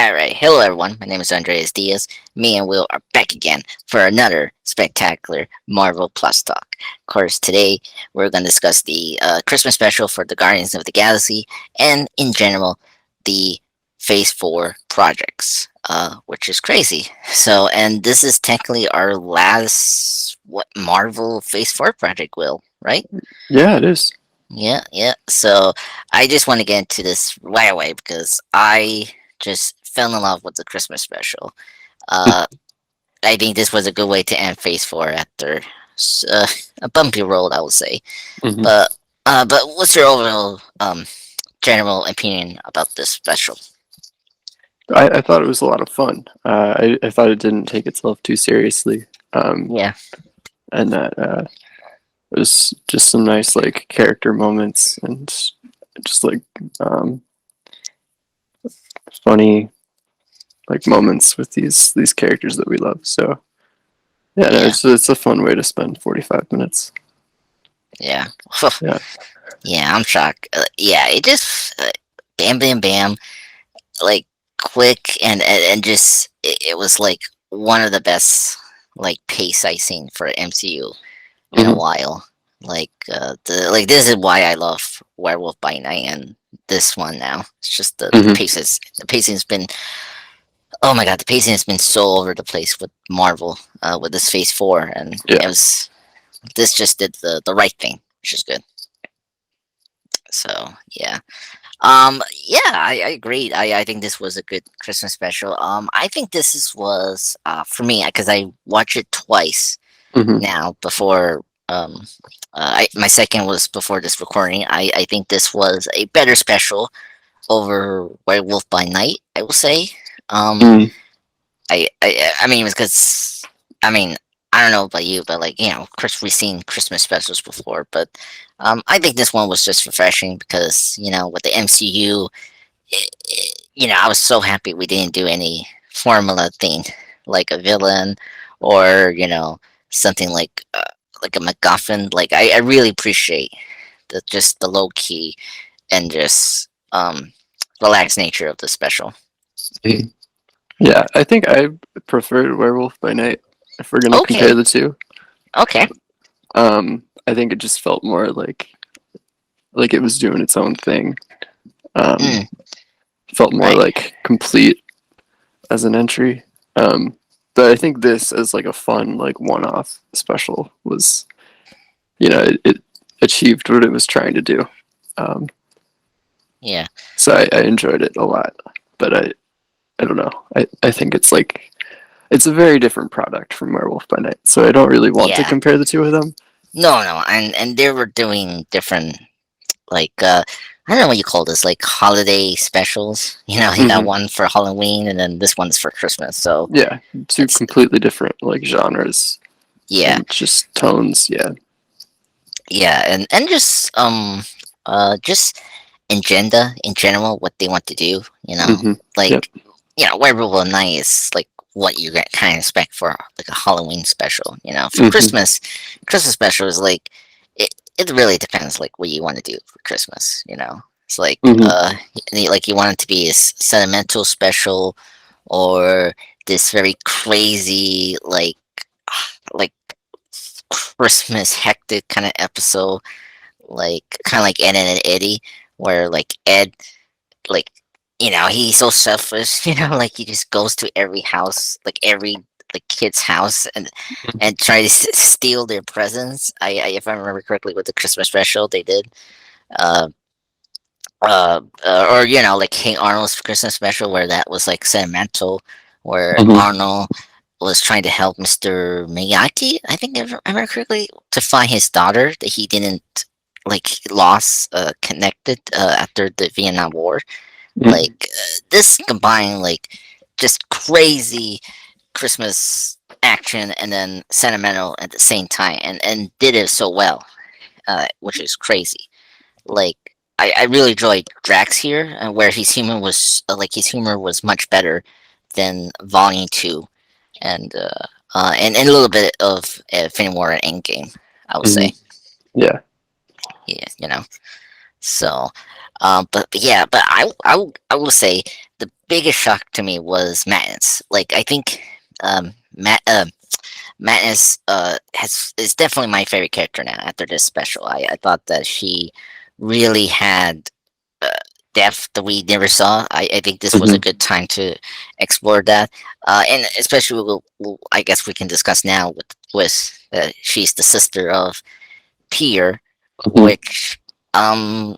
All right, hello everyone. My name is Andreas Diaz. Me and Will are back again for another spectacular Marvel Plus talk. Of course, today we're going to discuss the Christmas special for the Guardians of the Galaxy, and in general, the Phase Four projects, which is crazy. So, and this is technically our last Marvel Phase Four project, Will, right? Yeah, it is. Yeah, yeah. So I just want to get into this right away because I just fell in love with the Christmas special. Uh, I think this was a good way to end Phase Four after a bumpy road, I would say. hmm But what's your overall general opinion about this special? I thought it was a lot of fun. I thought it didn't take itself too seriously, um, Yeah, and that it was just some nice like character moments and just like um, funny like moments with these characters that we love. So yeah, no, yeah, it's a fun way to spend 45 minutes. yeah. Yeah. Yeah, I'm shocked. Yeah, it just bam, bam, bam, like quick and just it was like one of the best like pace I seen for MCU in a hmm while. Like this is why I love Werewolf by Night and this one now. It's just hmm the pacing's been, oh my god, the pacing has been so over the place with Marvel with this Phase Four, and it Yeah. was this just did the right thing, which is good. So yeah. Yeah, I agree. I think this was a good Christmas special. I think was for me because I watched it twice hmm now before. My second was before this recording. I think this was a better special over Werewolf by Night. I will say. Um, mm I mean, because I mean, I don't know about you, but like Chris, we've seen Christmas specials before, but I think this one was just refreshing because with the MCU, I was so happy we didn't do any formula thing like a villain or something like a MacGuffin. Like I really appreciate just the low key and just relaxed nature of the special. Yeah, I think I preferred Werewolf by Night if we're gonna compare Okay, the two. okay, I think it just felt more like it was doing its own thing. Um, mm, felt more right, like complete as an entry. Um, but I think this as like a fun like one-off special was it achieved what it was trying to do. Um, yeah, so I enjoyed it a lot. But I don't know. I think it's a very different product from Werewolf by Night. So I don't really want to yeah. compare the two of them. No, and they were doing different like I don't know what you call this, like holiday specials. You got hmm one for Halloween and then this one's for Christmas. So Yeah, two it's completely different like genres yeah, and just tones. Yeah. yeah, and just agenda in general, what they want to do. hmm Yep. Like Werewolf Night is like what you kind of expect for like a Halloween special. For hmm Christmas special is like it really depends like what you want to do for Christmas. It's like hmm like you want it to be a sentimental special or this very crazy like Christmas hectic kind of episode, like kind of like Ed and Eddie, where like Ed, like he's so selfish, like he just goes to every house, like every like kid's house, and try to steal their presents. If I remember correctly, with the Christmas special they did, uh, or like King Arnold's Christmas special, where that was like sentimental, where hmm Arnold was trying to help Mr. Miyagi, I think if I remember correctly, to find his daughter that he didn't like lost connected after the Vietnam War. hmm Like this combined like just crazy Christmas action and then sentimental at the same time, and did it so well, which is crazy. Like I really enjoyed Drax here, where his humor was much better than Volume Two, and a little bit of Infinity War and Endgame, I would hmm say. Yeah. Yeah. So, But yeah, but I will say the biggest shock to me was Madness. Like I think Madness has is definitely my favorite character now after this special. I thought that she really had uh, depth that we never saw. I think this was a Hmm. good time to explore that, and especially I guess we can discuss now with she's the sister of Peter, Hmm. which um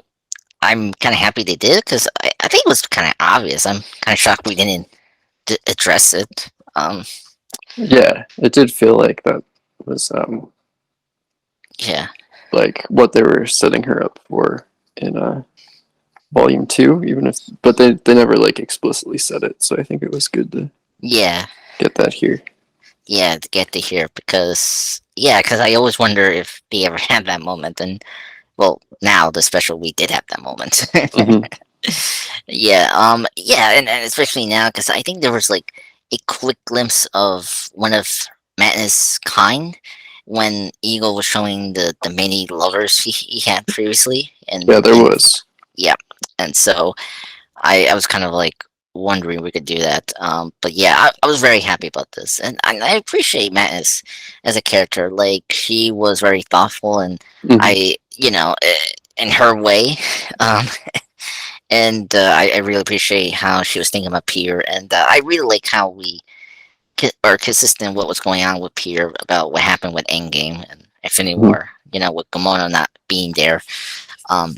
I'm kind of happy they did because I think it was kind of obvious. I'm kind of shocked we didn't address it. Yeah, it did feel like that was Yeah, like what they were setting her up for in volume two, even if but they never like explicitly said it. So I think it was good to yeah, get that here. yeah. To get to hear because yeah, because I always wonder if they ever had that moment, and well, now the special we did have that moment. Hmm. Yeah, yeah, and especially now because I think there was like a quick glimpse of one of Madness' kind when Eagle was showing the many lovers he had previously, Yeah, there and was. yeah, and so I was kind of like wondering we could do that. But yeah, I was very happy about this, and I appreciate Madness as a character. Like she was very thoughtful, and Hmm. I, in her way, um, and I really appreciate how she was thinking about Peter, and I really like how we are consistent what was going on with Peter about what happened with Endgame and Infinity Hmm. War. With Gamora not being there. Um,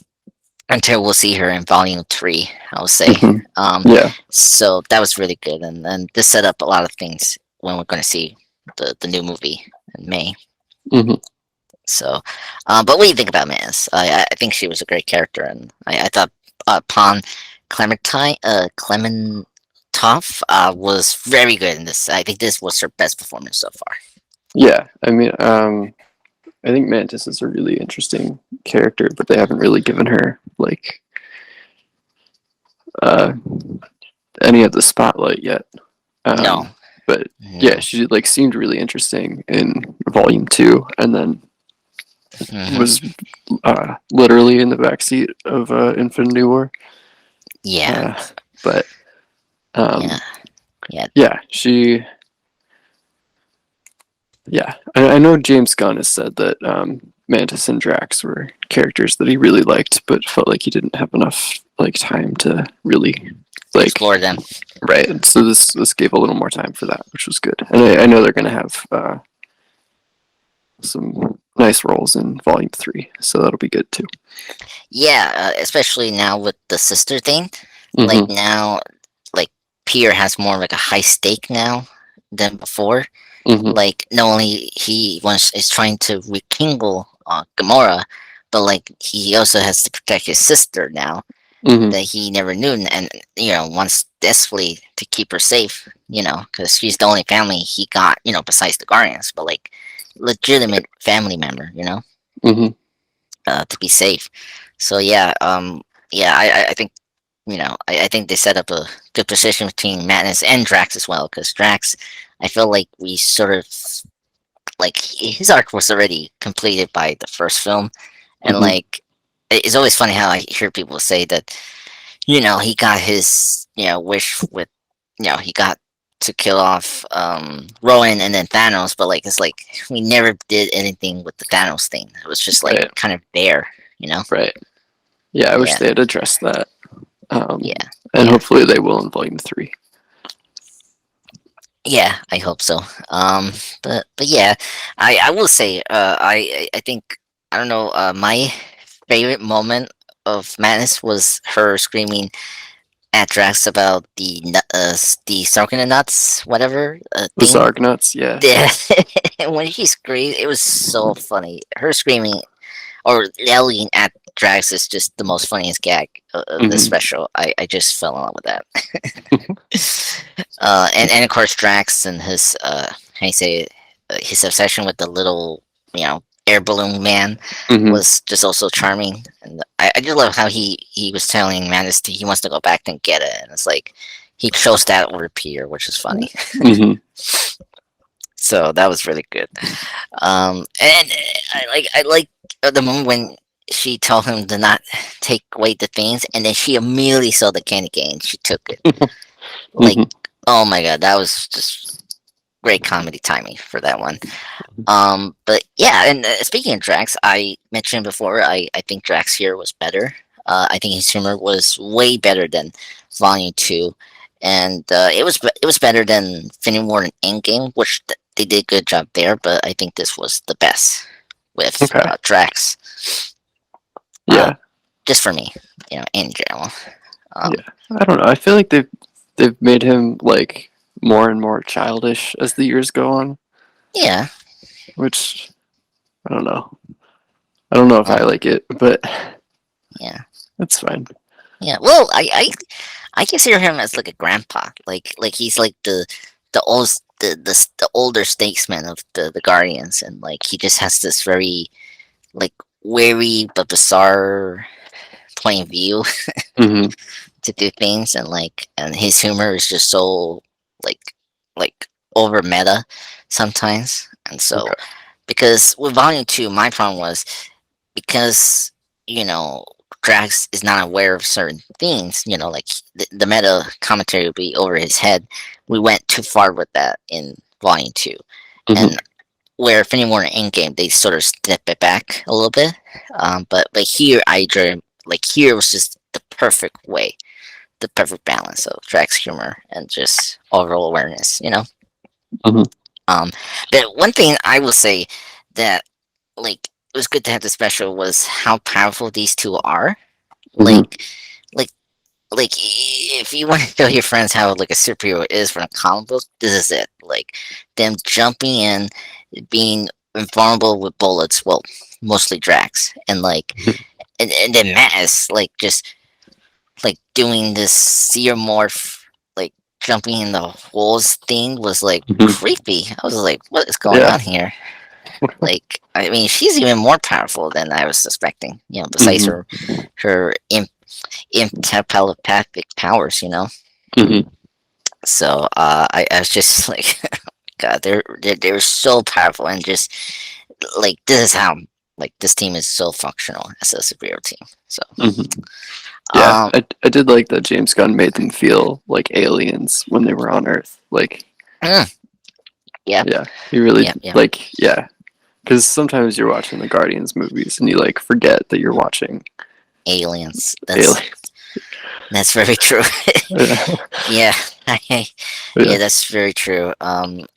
until we'll see her in Volume 3, I'll say. Hmm. Um, Yeah. so that was really good, and this set up a lot of things when we're going to see the new movie in May. Hmm. So, but what do you think about Maz? I think she was a great character, and I thought Pawn Clementov was very good in this. I think this was her best performance so far. Yeah. I mean, I think Mantis is a really interesting character, but they haven't really given her like uh, any of the spotlight yet. No, But yeah, no. she like seemed really interesting in volume two, and then Hmm. was literally in the backseat of Infinity War. Yeah, Uh, but yeah, um, yeah. yeah, yeah, I know James Gunn has said that Mantis and Drax were characters that he really liked, but felt like he didn't have enough like time to really like Explore them. right. So this gave a little more time for that, which was good. And I know they're gonna have some nice roles in Volume Three, so that'll be good too. Yeah, especially now with the sister thing. Like Hmm. now, like Peter has more of like a high stake now than before. Hmm. Like not only he wants is trying to rekindle Gamora, but like he also has to protect his sister now Hmm. that he never knew, and wants desperately to keep her safe. Because she's the only family he got. Besides the Guardians, but like legitimate family member. Hmm. To be safe. So yeah, yeah, I think I think they set up a good position between Madness and Drax as well. Because Drax, I feel like we sort of like his arc was already completed by the first film, and Hmm. like it's always funny how I hear people say that he got his wish with he got to kill off Rowan and then Thanos, but like it's like we never did anything with the Thanos thing. It was just like Right, kind of there, you know. right. Yeah, I wish Yeah, they had addressed that, yeah, and yeah, hopefully they will in Volume Three. yeah. I hope so. But yeah, I will say I think I don't know. My favorite moment of Madness was her screaming at Drax about the Sarkina nuts, whatever The thing. Zargnuts, yeah. Yeah, when she screamed, it was so funny. Her screaming or yelling at Drax is just the most funniest gag of this Hmm. special. I just fell in love with that. And of course Drax and his how you say it, his obsession with the little air balloon man Hmm. was just also charming. And I just love how he was telling Mantis he wants to go back and get it, and it's like he chose that over Peter, which is funny. Hmm. So that was really good. And I like the moment when she told him to not take away the things, and then she immediately saw the candy cane. She took it. Like, Hmm. oh my god, that was just great comedy timing for that one. But yeah, and speaking of Drax, I mentioned before, I think Drax here was better. I think his humor was way better than Volume Two, and it was better than Infinity War and Endgame, which they did a good job there. But I think this was the best with Okay. Drax, uh, Yeah. just for me, in general. Yeah. Um, I don't know. I feel like they've made him like more and more childish as the years go on, yeah, which I don't know. I don't know if I um, like it, but yeah, it's fine. yeah. Well, I consider him as like a grandpa. Like he's like the old the older statesman of the Guardians, and like he just has this very like wary but bizarre point of view Hmm. to do things, and his humor is just so like like over meta sometimes, and so Okay. because with Volume Two, my problem was because you know Drax is not aware of certain things. Like the meta commentary would be over his head. We went too far with that in Volume Two, Hmm. and where Infinity War and Endgame they sort of step it back a little bit. But here I drew like here was just the perfect way, the perfect balance of Drax humor and just overall awareness. Hmm. Um, but one thing I will say that like it was good to have the special was how powerful these two are. Hmm. Like like if you want to tell your friends how like a superhero is from a comic book, this is it. Like them jumping in, being invulnerable with bullets. Well, mostly Drax, and and then Matt like just like doing this seer morph, like jumping in the holes thing was like Hmm. creepy. I was like, what is going Yeah. on here? Like, I mean, she's even more powerful than I was suspecting. Besides Hmm. her telepathic powers. Hmm. So I was just like, God, they're so powerful, and just like this is how like this team is so functional as a superhero team. So Hmm. Yeah, um, I did like that James Gunn made them feel like aliens when they were on Earth. Like, mm, yeah, yeah, he really yeah, yeah. like, yeah, because sometimes you're watching the Guardians movies and you like forget that you're watching Aliens. aliens. That's very true. Yeah, Yeah, yeah. yeah, that's very true.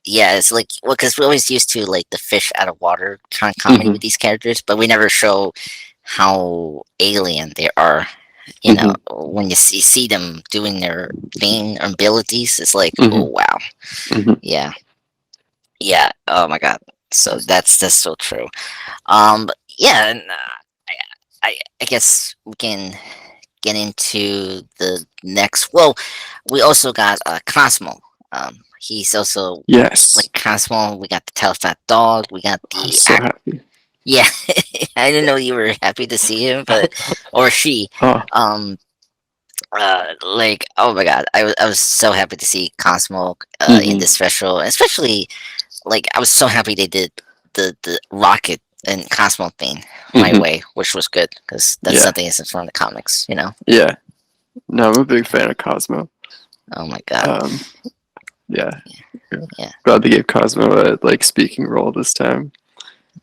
Yeah, it's like well, because we're always used to like the fish out of water kind of comedy Hmm. with these characters, but we never show how alien they are. Hmm. When you see them doing their thing or abilities, it's like, oh Hmm. wow, Hmm. yeah, yeah. Oh my god. So that's so true. Yeah, and I guess we can get into the next. Well, we also got Cosmo. He's also Yes, like Cosmo. We got the telepath dog. We got I was the so act. happy. Yeah, I didn't know you were happy to see him, but or she. Oh. Um, like oh my god, I was so happy to see Cosmo in Hmm. this special, especially like I was so happy they did the rocket and Cosmo thing right Hmm. away, which was good because that's Yeah, something that's from the comics. yeah. No, I'm a big fan of Cosmo. Oh my god. Um, yeah, yeah. Yeah. Glad they gave Cosmo a like speaking role this time.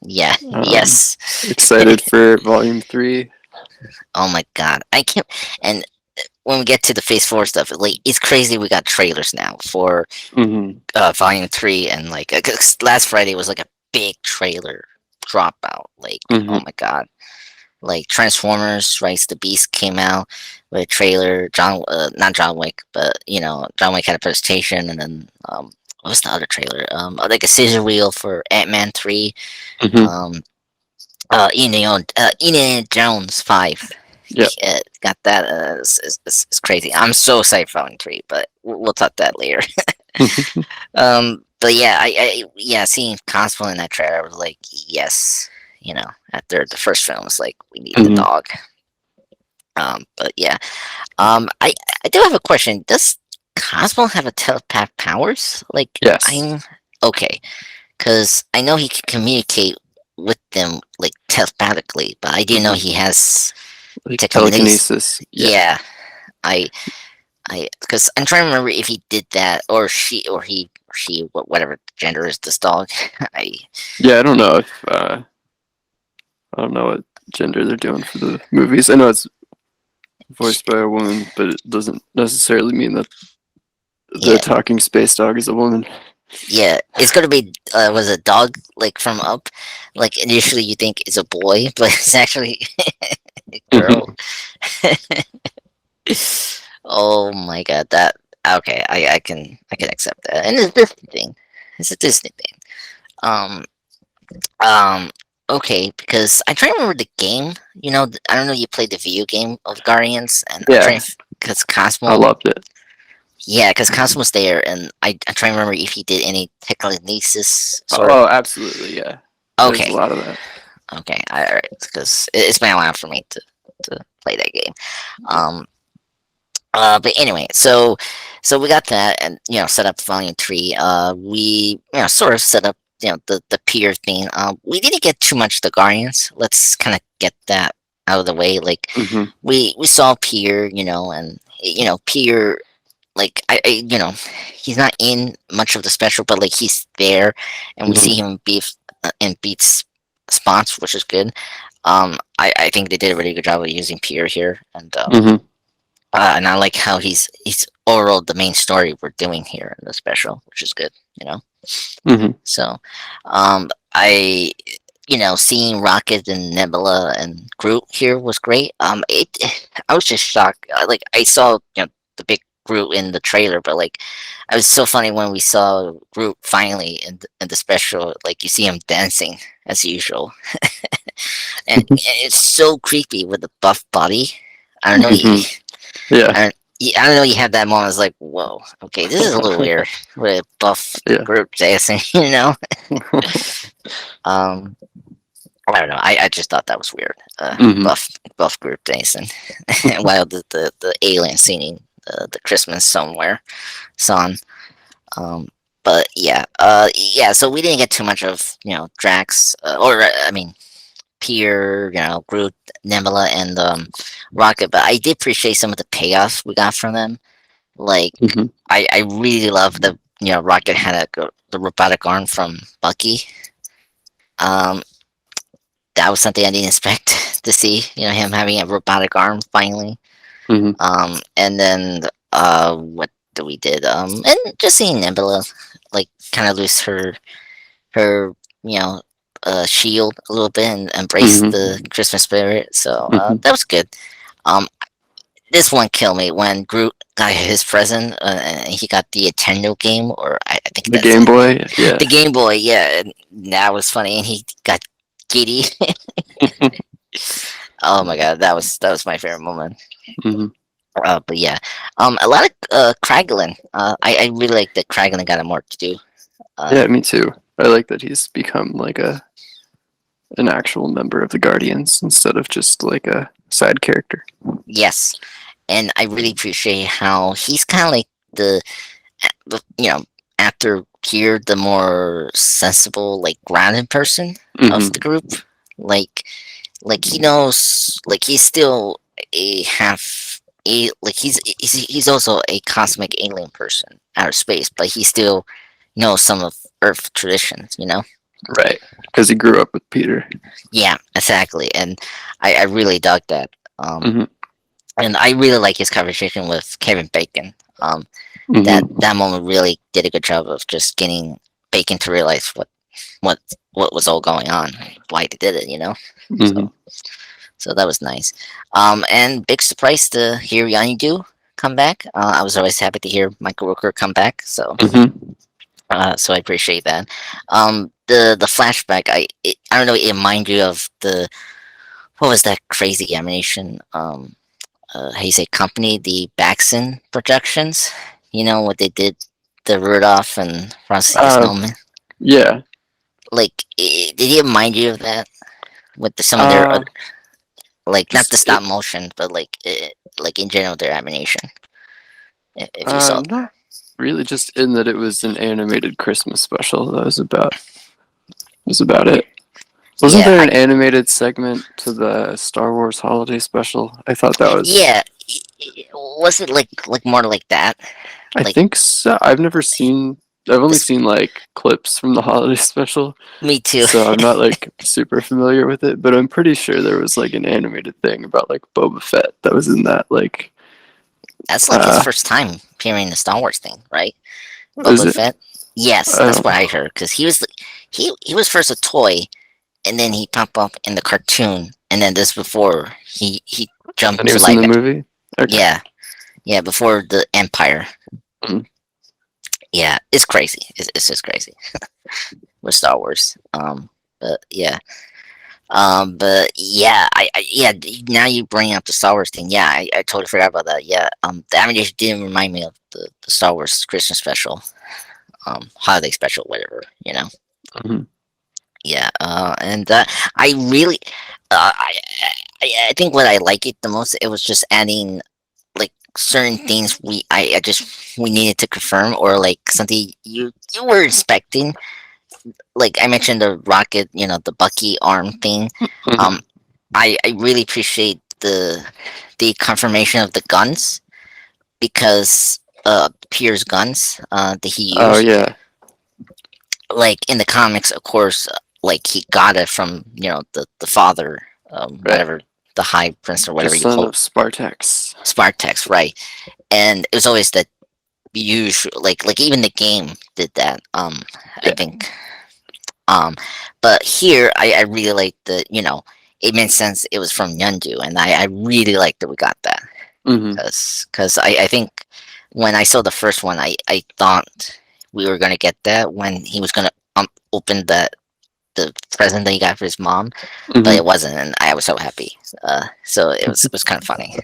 Yeah. Um, Yes. excited for Volume 3. Oh my god. I can't. And when we get to the Phase Four stuff, like it's crazy. We got trailers now for Hmm. Volume Three, and like 'cause last Friday was like a big trailer dropout. Like oh Hmm. my god. Like Transformers: Rise of the Beast came out with a trailer. Not John Wick, but John Wick had a presentation, and then what was the other trailer? Like a scissor wheel for Ant-Man 3. Hmm. Um, Indiana Jones 5. Yeah. Got that. It's crazy. I'm so excited for Volume 3, but we'll talk that later. But yeah, yeah, seeing Constable in that trailer, I was like, yes, after the first film, it's like we need the Hmm. dog. But yeah, I do have a question. Does Cosmo have a telepath powers? Like Yes. I'm okay, because I know he can communicate. with them like telepathically, but I didn't know Hmm. he has Like techniques. telekinesis. Yeah. Yeah, I because I'm trying to remember if he did that or she whatever gender is this dog. I Yeah, I don't know if I don't know what gender they're doing for the movies. I know it's voiced by a woman, but it doesn't necessarily mean that the yeah talking space dog is a woman. yeah it's gonna be was a dog like from Up. Like initially you think it's a boy, but it's actually a girl. Hmm. Oh my god, that okay. I can accept that, and it's a Disney thing. It's a Disney thing. Um, Um, okay, because I try to remember the game. I don't know. You played the video game of Guardians, and I'm trying Yeah, because I Cosmo. loved it. Yeah, because Cosmo's there, and I try to remember if he did any telekinesis sort of. Oh, absolutely. Yeah, there's a Okay, lot of that. okay, alright, because it's been a while for me to play that game. Yeah. Um, but anyway, so we got that, and set up Volume 3. We sort of set up the peer thing. We didn't get too much the Guardians. Let's kind of get that out of the way. Like Hmm. we saw Peer, and Peer, like he's not in much of the special, but like he's there, and we see Hmm. him in Beats spots, which is good. I think they did a really good job of using Peer here, Hmm. and I like how he's overall the main story we're doing here in the special, which is good, you know. Hmm. So, I seeing Rocket and Nebula and Groot here was great. I was just shocked. Like I saw the big Groot in the trailer, but like it was so funny when we saw Groot finally in the special. Like you see him dancing as usual, and it's so creepy with the buff body. I don't know. Hmm. Yeah. I don't, I don't know. You have that moment. It's like, whoa, okay, this is a little weird with a buff Yeah. group dancing. You know, um, I don't know. I just thought that was weird. Hmm. Buff group dancing while the alien singing the Christmas somewhere song. Um, but yeah. So we didn't get too much of Drax or I mean Peter, Groot, Nebula, and Rocket. But I did appreciate some of the payoffs we got from them. Like Hmm. I really love the Rocket had the robotic arm from Bucky. Um, that was something I didn't expect to see. Him having a robotic arm finally. Hmm. And then what we did? And just seeing Nebula like kind of lose her you know shield a little bit and embrace Hmm. the Christmas spirit. So Hmm. that was good. Um, this one killed me when Groot got his present. And he got the Nintendo game, or I think The that's Game it. Boy. The Yeah. Game Boy. Yeah, and that was funny, and he got giddy. Oh my god, that was my favorite moment. Hmm. But yeah, a lot of Kraglin. I really like that Kraglin got more to do. Uh, Yeah, me too. I like that he's become like an actual member of the Guardians instead of just like a side character. yes, and I really appreciate how he's kind of like the after here the more sensible, like grounded person of the Hmm. group. Like he knows, like he's still a half a like he's also a cosmic alien person out of space, but he still knows some of Earth traditions. Right. Because he grew up with Peter. Yeah, exactly, and I really dug that. Um, Hmm. and I really like his conversation with Kevin Bacon. Hmm. That moment really did a good job of just getting Bacon to realize what what was all going on, why they did it. Hmm. So so that was nice. And big surprise to hear Yanni Do come back. I was always happy to hear Michael Rooker come back. Hmm. So I appreciate that. The flashback, I don't know, it reminded you of the what was that crazy animation? How you say company, the Baxon Productions. What they did, the Rudolph and Frosty the Uh, Snowman. yeah. Like, did it remind you of that with some of their Uh, other, like not the just stop motion, but like in general their animation? If you saw, not really. Just in that it was an animated Christmas special. That was about it. Wasn't Yeah, there an animated segment to the Star Wars holiday special? I thought that was. yeah. Was it like more like that? I Like think so. I've never seen. I've only this? seen like clips from the holiday special, Me too. so I'm not like super familiar with it. But I'm pretty sure there was like an animated thing about like Boba Fett that was in that. Like, That's like his uh, first time appearing in the Star Wars thing, right? is Boba it? Fett. Yes, I that's don't what know. I heard. Because he was first a toy, and then he popped up in the cartoon, and then this before he And jumped he to was in live. the movie. Okay. Yeah, yeah, before the Empire. Mm. Yeah, it's crazy. It's just crazy with Star Wars. But yeah, yeah. Now you bring up the Star Wars thing. Yeah, I totally forgot about that. Yeah, the animation didn't remind me of the Star Wars Christmas special, holiday special, whatever. Mhm. Yeah. And I really, I think what I like it the most, it was just adding like certain things I just we needed to confirm, or like something you were expecting. Like I mentioned the rocket, the Bucky arm thing. Um, Mhm. I really appreciate the confirmation of the guns, because Pierre's guns that he Oh used, yeah. like in the comics, of course, like he got it from the father, Right. whatever, the High Prince or The whatever you son call of Spartax. Spartex, right? And it was always that usual, like even the game did that. I Yeah. think. But here I really like it made sense. It was from Yondu, and I really like that we got that, Hmm. because I think when I saw the first one, I thought we were gonna get that when he was gonna open the present that he got for his mom, but Hmm. it wasn't, and I was so happy. So it was kind of funny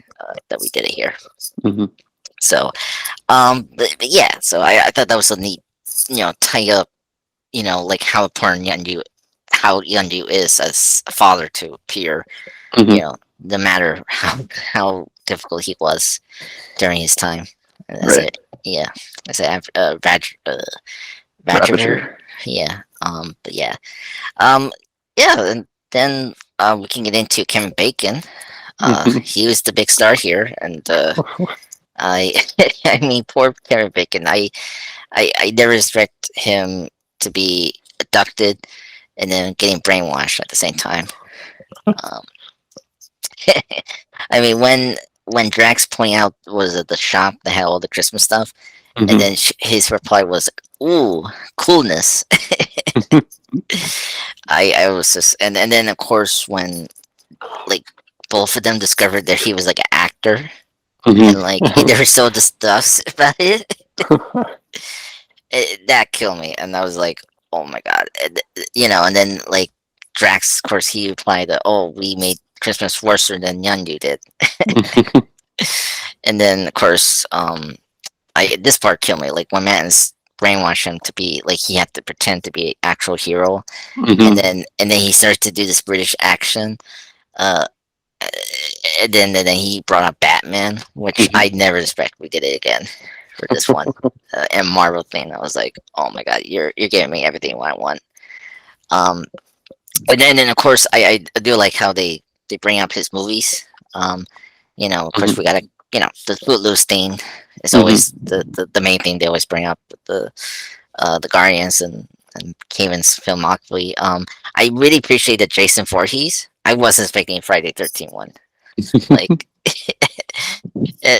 that we did it here. Hmm. So but yeah, so I thought that was a neat, tie up, like how important Yondu is as a father to Peter. Hmm. No matter how difficult he was during his time. And that's Right. it. Yeah, that's it. Radriver. Ravager. Yeah. But yeah. Um. Yeah. And then we can get into Kevin Bacon. Hmm. He was the big star here, and I, I mean, poor Kevin Bacon. I never expect him to be abducted and then getting brainwashed at the same time. Um, I mean, when Drax pointed out was at the shop that had all the Christmas stuff, and Hmm. then his reply was, "Ooh, coolness." I was just, and then of course when like both of them discovered that he was like an actor, Hmm. and like they were so disgusted about that killed me, and I was like, "Oh my god!" And then like Drax, of course, he replied that, "Oh, we made Christmas worse than Yondu did," and then of course, I this part killed me. Like when Man's brainwashed him to be like he had to pretend to be an actual hero, and Hmm. then he started to do this British accent. Uh, and then he brought up Batman, which Hmm. I never expect we did it again for this one. And Marvel thing, I was like, oh my god, you're giving me everything I want. Um, and then of course I do like how they bring up his movies. Um, of course we gotta the Footloose thing is Hmm. always the main thing they always bring up with the Guardians and Caven's filmography. I really appreciate that Jason Voorhees. I wasn't expecting Friday 13 one. Like, uh,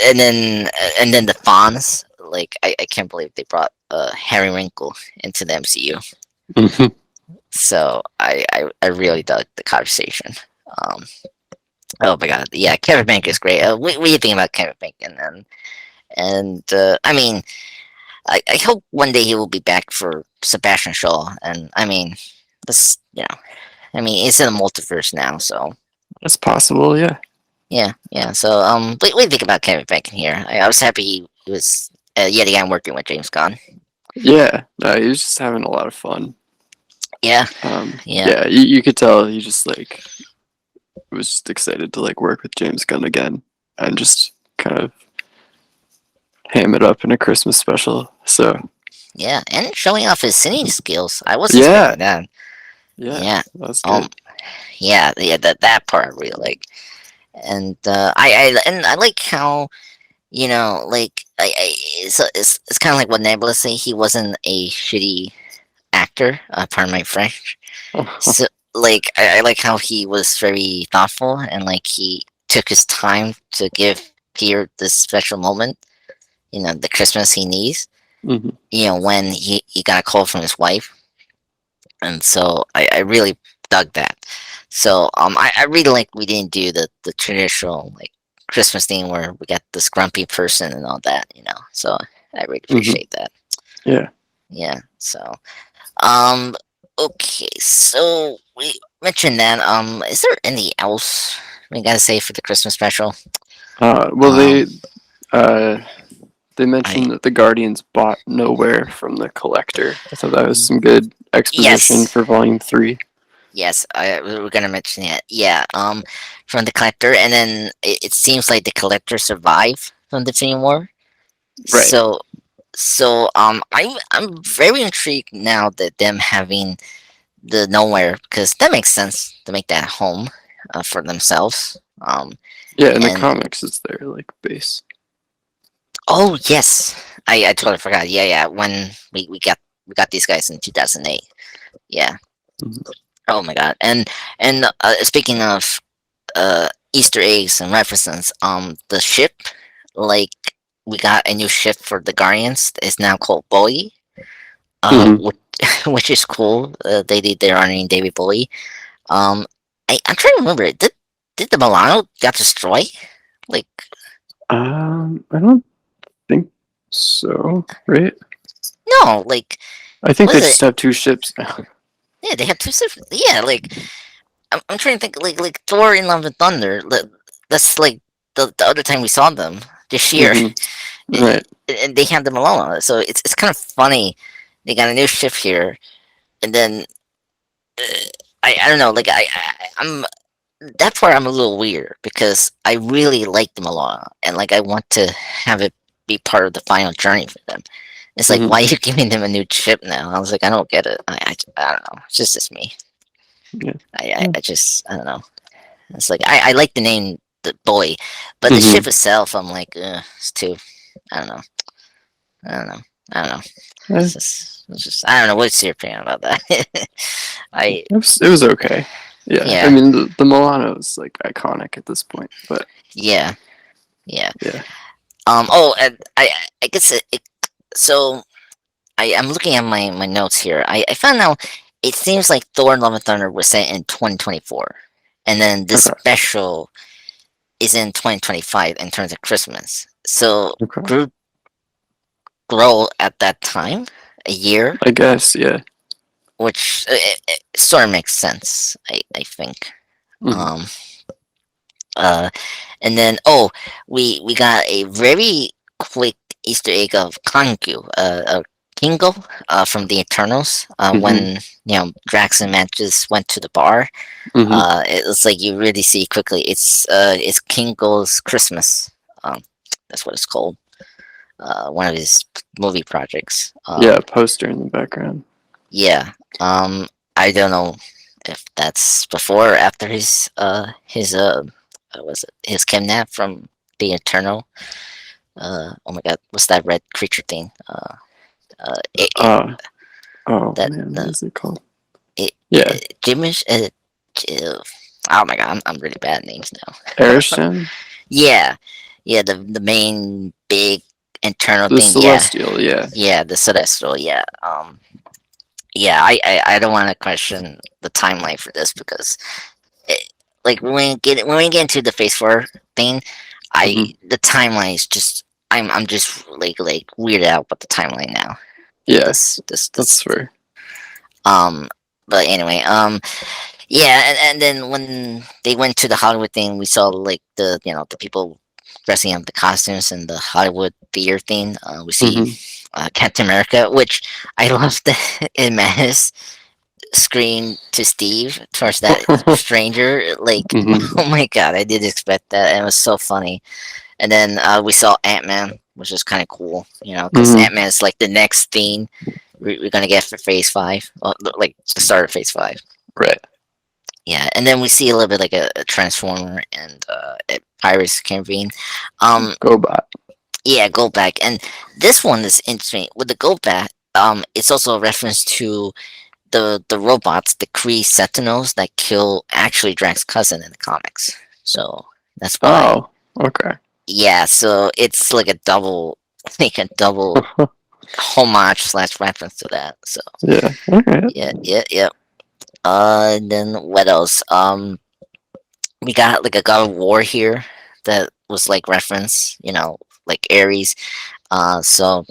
and then the Fonz. Like, I can't believe they brought Harry Wrinkle into the MCU. Hmm. So I really dug the conversation. Um, oh my god, yeah, Kevin Bacon is great. What do you think about Kevin Bacon? And I mean, I hope one day he will be back for Sebastian Shaw. And I mean, this, I mean, it's in the multiverse now, so It's possible, yeah. yeah, yeah. So what do you think about Kevin Bacon here? I was happy he was yet again working with James Gunn. Yeah. No, he was just having a lot of fun. Yeah, yeah, Yeah, you could tell he just like was just excited to like work with James Gunn again and just kind of ham it up in a Christmas special. So yeah, and showing off his singing skills. I wasn't yeah, expecting that. Yeah, Yeah. that's Um. good. Yeah. That part I really like, and I like how it's kind of like what Nebula say. He wasn't a shitty actor. Pardon my French. So I like how he was very thoughtful and like he took his time to give Peter this special moment. The Christmas he needs. Hmm. When he got a call from his wife, and so I really dug that. So I really like we didn't do the traditional like Christmas thing where we got this grumpy person and all that. So I really Hmm. appreciate that. Yeah. Yeah. So um okay, so we mentioned that. Is there anything else we gotta say for the Christmas special? Well, Um uh, they I mentioned that the Guardians bought Nowhere from the Collector. I thought that was some good exposition yes. for Volume 3. Yes, we're gonna mention it. Yeah, from the collector, and then it seems like the collector survived from the Infinity War. Right. So, I'm very intrigued now that them having the Nowhere because that makes sense to make that home for themselves. Yeah, in the And comics, it's their like base. oh yes, I totally forgot. Yeah, yeah. When we got these guys in 2008. Yeah. Hmm. Oh my god. And speaking of Easter eggs and references. The ship, like we got a new ship for the Guardians. It's now called Bowie. Hmm. Which, which is cool. They did their honoring David Bowie. Um, I'm trying to remember. Did the Milano got destroyed? Like I don't think so. Right? no, like I think what they is it? just have two ships now. Yeah, they have two different. Yeah, like I'm trying to think. Like Thor in Love and Thunder. That's like the other time we saw them this year. Hmm. Eh, Right. and they have them alone. So it's kind of funny. They got a new ship here, and then uh, I don't know. Like I'm that part I'm a little weird because I really like them a lot, and like I want to have it be part of the final journey for them. It's like Hmm. why are you giving them a new ship now? I was like I don't get it. I don't know. It's just me. Yeah. I don't know. It's like I like the name the boy, but the Hmm. ship itself I'm like it's too. I don't know. I don't know. I don't know. It's just I don't know what's your opinion about that. I It was okay. Yeah, I yeah mean the Milano is like iconic at this point, but yeah yeah. yeah. Oh, and I guess so. I'm looking at my notes here. I found out it seems like Thor: Love and Thunder was set in 2024, and then this Okay. special is in 2025 in terms of Christmas. So Okay. Groot grow at that time a year, I guess. Yeah. which it sort of makes sense. I think. Hmm. Um, Uh, and then we got a very quick Easter egg of Kingo, from the Eternals. Hmm. When Drax and Mantis went to the bar, Hmm. it was like you really see quickly. It's Kingo's Christmas. Um, that's what it's called. One of his movie projects. Yeah, poster in the background. Yeah. I don't know if that's before or after his was it his kidnap from the Eternal. Oh my God, what's that red creature thing? Uh oh That man, what the is it called? it, Yeah, Jimish. Oh my God, I'm really bad at names now. Arishem, Yeah, yeah, the main big internal the thing. Yeah, Celestial. Yeah, yeah, the Celestial. Yeah. Yeah, I don't want to question the timeline for this because it, like when we get into the Phase 4 thing, I hmm, the timeline is just I'm just like weirded out about the timeline now. yeah, This that's fair. um but anyway, yeah, and then when they went to the Hollywood thing, we saw like the people dressing up the costumes and the Hollywood theater thing. We see Hmm. Captain America, which I love that it matters screen to Steve towards that stranger. Like, Hmm. oh my god, I did expect that, and it was so funny. And then we saw Ant Man, which is kind of cool, because Hmm. Ant Man is like the next thing we're gonna get for Phase 5, like the start of Phase 5. Right. Yeah, and then we see a little bit like a Transformer and Pirates Caribbean. Um, Go back. yeah, go back, and this one is interesting with the go back. It's also a reference to the robots, the Kree Sentinels that kill actually Drax's cousin in the comics. So that's why. Oh, okay. Yeah, so it's like a double, like a double homage slash reference to that. So Yeah. All right. yeah, yeah, yeah. And then what else? We got like a God of War here that was like reference, like Ares. So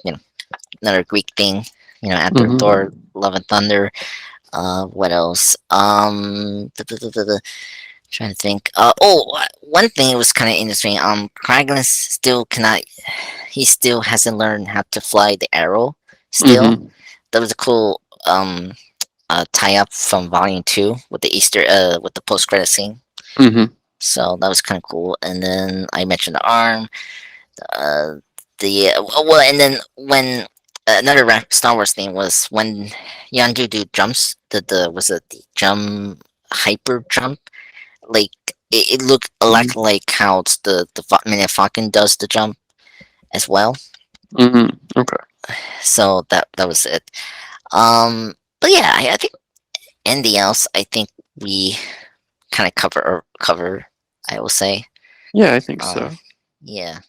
another Greek thing, after Mm-hmm. Thor, Love and Thunder. What else? Trying to think. One thing was kind of interesting. Kraglin still cannot. He still hasn't learned how to fly the arrow. Still, Mm-hmm. that was a cool tie up from Volume 2 with the with the post credit scene. Mm-hmm. So that was kind of cool. And then I mentioned the arm. Uh, well, and then when another Star Wars thing was when Yanjudu jumps. The was it the jump hyper jump? Like it looked a lot like how Millennium Falcon does the jump as well. Mm-hmm. Okay. So that was it. But yeah, I think anything else, I think we kind of cover. I will say. Yeah, I think Um, so. yeah.